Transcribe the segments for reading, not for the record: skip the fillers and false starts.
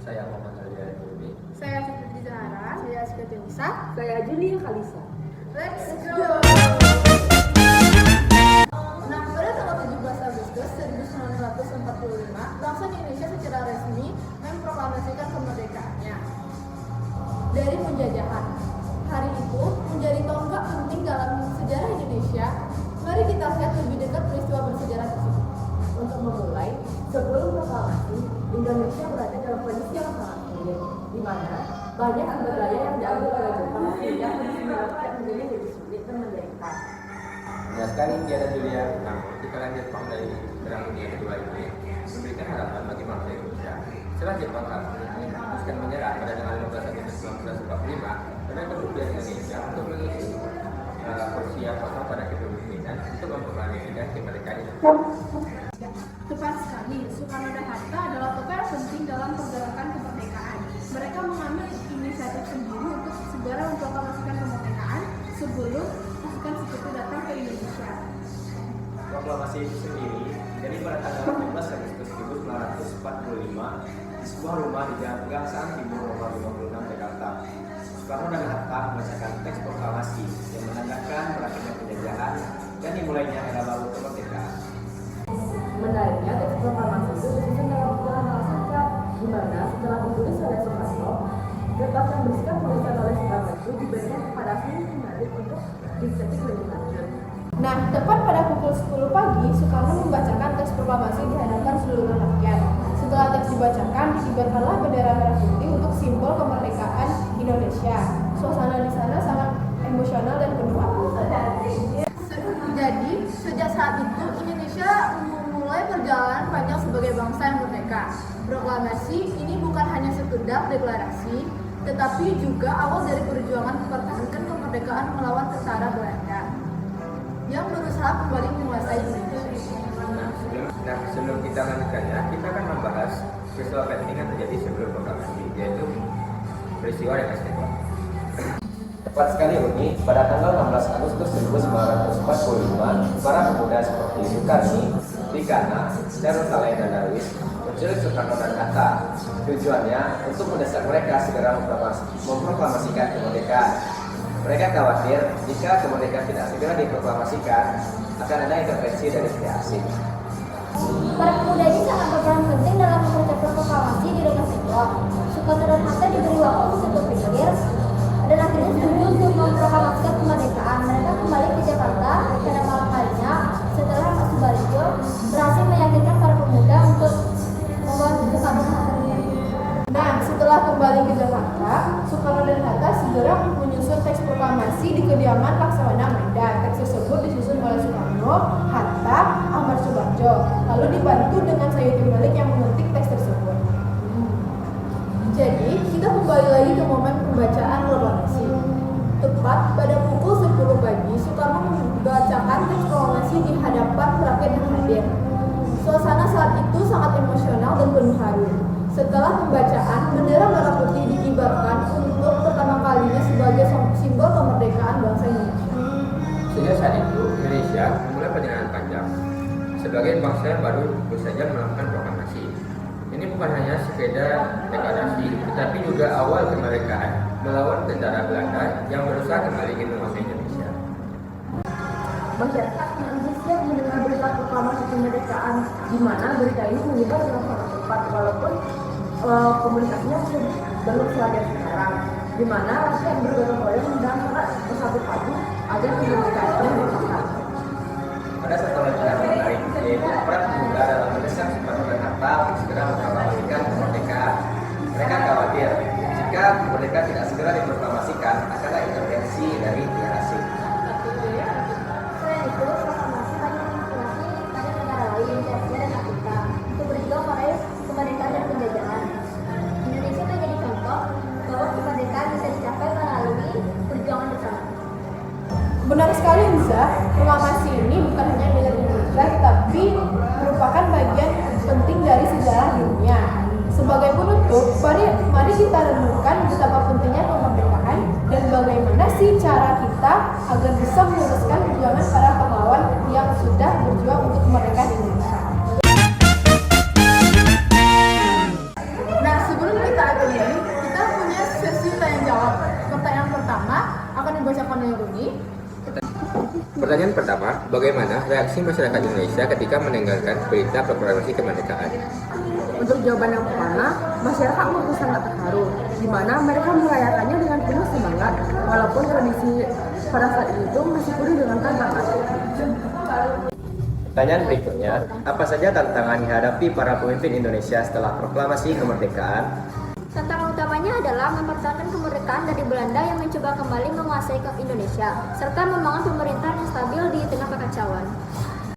Saya Muhammad Alia Juli. Saya Fitri Zahara. Saya Askia Nisa. Saya Julia Kalisa. Let's go! Nah, pada tanggal 17 Agustus 1945, bangsa Indonesia secara resmi memproklamasikan kemerdekaannya dari penjajahan. Hari itu menjadi tonggak penting dalam sejarah Indonesia. Mari kita lihat lebih dekat peristiwa bersejarah tersebut. Untuk memulai, sebelum proklamasi, Indonesia berada dalam kondisi yang sangat sulit, di mana banyak sumber daya yang diambil oleh Jepang sehingga kondisi rakyat menjadi lebih sulit dan menderita. Nah sekali tiada Julia, namun kekalahan Jepang dari Perang Dunia Kedua ini memberikan harapan bagi bangsa Indonesia. Setelah Jepang memutuskan menyerah pada tanggal 15 Agustus 1945, karena kemudian Indonesia untuk mengisi persiapan pada kepemimpinan untuk memproklamasikan kemerdekaan Indonesia. Tepat sekali, Soekarno dan Hatta adalah tokoh yang penting dalam pergerakan kemerdekaan. Mereka mengambil inisiatif sendiri untuk segera memproklamasikan kemerdekaan sebelum pasukan sekutu datang ke Indonesia. Proklamasi itu sendiri jadi pada tanggal 15 Agustus 1945 di sebuah rumah di Jalan Pegangsaan Timur nomor 56 Jakarta. Soekarno dan Hatta membacakan teks proklamasi yang menandakan berakhirnya penjajahan dan dimulainya era baru kemerdekaan. Menariknya, teks proklamasi itu disusun dalam ukuran singkat, di mana setelah ditulis oleh Soekarno, kertas yang berisikan tulisan oleh Soekarno itu diberikan kepada Asmi Malik untuk dicetak lebih lanjut. Nah, tepat pada pukul 10 pagi, Soekarno membacakan teks proklamasi di hadapan seluruh rakyat. Setelah teks dibacakan, dikibarkanlah bendera merah putih untuk simbol kemerdekaan Indonesia. Suasana di sana sangat emosional dan penuh arti. Jadi, sejak saat itu Indonesia memulai perjalanan panjang sebagai bangsa yang merdeka. Proklamasi ini bukan hanya sekedar deklarasi, tetapi juga awal dari perjuangan mempertahankan kemerdekaan melawan tentara Belanda yang berusaha kembali menguasai Indonesia. Sebelum kita lanjutkannya, kita akan membahas peristiwa penting yang terjadi sebelum proklamasi, yaitu peristiwa Rengas-Dengklok. Tepat sekali Uni, pada tanggal 16 Agustus 1945, para pemuda seperti Soekarni, Dikana, Charles Saleh dan Darwis menculik Soekarno dan Hatta. Tujuannya untuk mendesak mereka segera memproklamasikan kemerdekaan. Mereka khawatir jika kemerdekaan tidak segera diproklamasikan, akan ada intervensi dari pihak asing. Para pemuda ini sangat berperan penting dalam mempercepat proklamasi di Rengas-Dengklok. Soekarno dan Hatta diberi waktu untuk berpikir dan akhirnya setuju untuk memproklamasikan kemerdekaan. Mereka kembali ke Jakarta pada malam harinya setelah Pak Subarjo berhasil meyakinkan para pemuda untuk membuat kesepakatan. Nah, setelah kembali ke Jakarta, Soekarno dan Hatta segera menyusun teks proklamasi di kediaman Laksamana Medan. Teks tersebut disusun oleh Soekarno, Hatta, Ahmad Subarjo, lalu dibantu dengan Sayuti Malik yang mengetik teks tersebut. Jadi, kita kembali lagi ke momen pembacaan proklamasi. Tepat pada pukul 10 pagi, Soekarno membacakan teks proklamasi di hadapan rakyat yang hadir. Suasana saat itu sangat emosional dan penuh haru. Setelah pembacaan, bendera merah putih dikibarkan untuk pertama kalinya sebagai simbol kemerdekaan bangsa Indonesia. Sejak saat itu, Indonesia memulai perjalanan panjang. Sebagai bangsa yang baru saja melakukan proklamasi. Ini bukan hanya sekedar deklarasi, tetapi juga awal kemerdekaan melawan tentara Belanda yang berusaha kembali menguasai Indonesia. Masyarakat Indonesia mendengar berita proklamasi kemerdekaan, di mana berita ini menyebar dengan sangat cepat, walaupun komunikasinya belum selagi sekarang, di mana rakyat bergotong royong dan sangat bersatu padu agar kemerdekaan itu disahkan. Ada satu lagi yang menarik, yaitu para pemuda dalam mendesak Soekarno dan Hatta untuk segera memproklamasikan kemerdekaan. Mereka khawatir jika kemerdekaan tidak segera diproklamasikan, akan ada intervensi dari pihak asing. Selain itu, proklamasi banyak menginspirasi pada negara lain, Asia dan Afrika, untuk berjuang meraih kemerdekaan dan penjajahan. Indonesia menjadi contoh bahwa kemerdekaan bisa dicapai melalui perjuangan bersama. Benar sekali Liza, proklamasi ini bukan hanya milik Indonesia, tetapi merupakan bagian penting dari sejarah dunia. Sebagai penutup, mari kita renungkan betapa pentingnya kemerdekaan dan bagaimana sih cara kita agar bisa meneruskan perjuangan para pahlawan yang sudah berjuang untuk kemerdekaan Indonesia. Nah, sebelum kita mana ya Rumi? Pertanyaan pertama, bagaimana reaksi masyarakat Indonesia ketika mendengarkan berita proklamasi kemerdekaan? Untuk jawaban yang pertama, masyarakat mengaku sangat terharu, di mana mereka merayakannya dengan penuh semangat, walaupun tradisi pada saat itu masih penuh dengan tantangan. Pertanyaan berikutnya, apa saja tantangan dihadapi para pemimpin Indonesia setelah proklamasi kemerdekaan? Tantangan utamanya adalah mempertahankan kemerdekaan dari Belanda yang mencoba kembali menguasai ke Indonesia, serta membangun pemerintahan yang stabil di tengah kekacauan.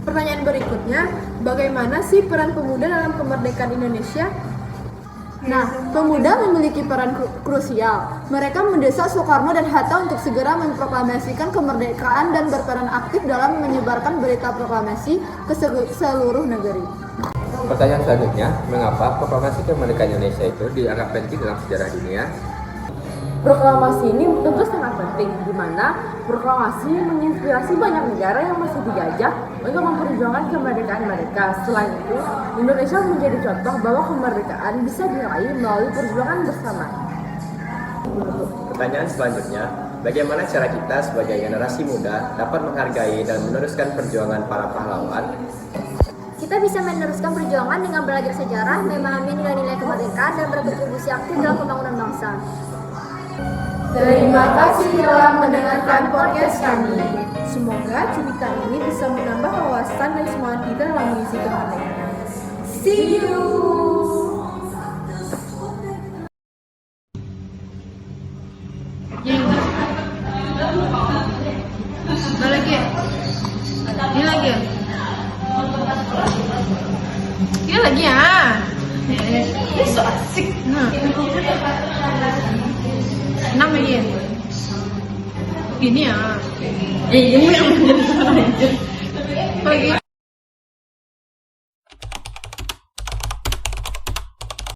Pertanyaan berikutnya, bagaimana sih peran pemuda dalam kemerdekaan Indonesia? Nah, pemuda memiliki peran krusial. Mereka mendesak Soekarno dan Hatta untuk segera memproklamasikan kemerdekaan dan berperan aktif dalam menyebarkan berita proklamasi ke seluruh negeri. Pertanyaan selanjutnya, mengapa proklamasi kemerdekaan Indonesia itu dianggap penting dalam sejarah dunia? Proklamasi ini tentu sangat penting, di mana proklamasi menginspirasi banyak negara yang masih dijajah untuk memperjuangkan kemerdekaan mereka. Selain itu, Indonesia menjadi contoh bahwa kemerdekaan bisa diraih melalui perjuangan bersama. Pertanyaan selanjutnya, bagaimana cara kita sebagai generasi muda dapat menghargai dan meneruskan perjuangan para pahlawan? Kita bisa meneruskan perjuangan dengan belajar sejarah, memahami nilai-nilai kemerdekaan, dan berkontribusi aktif dalam pembangunan bangsa. Terima kasih telah mendengarkan podcast kami. Semoga cerita ini bisa menambah wawasan dan semangat kita dalam mengisi kemerdekaan. See you! Ini lagi ya. Ini so asik. Nah. 6 lagi. Gini ya. Ini yang menjadi salah aja. Lagi.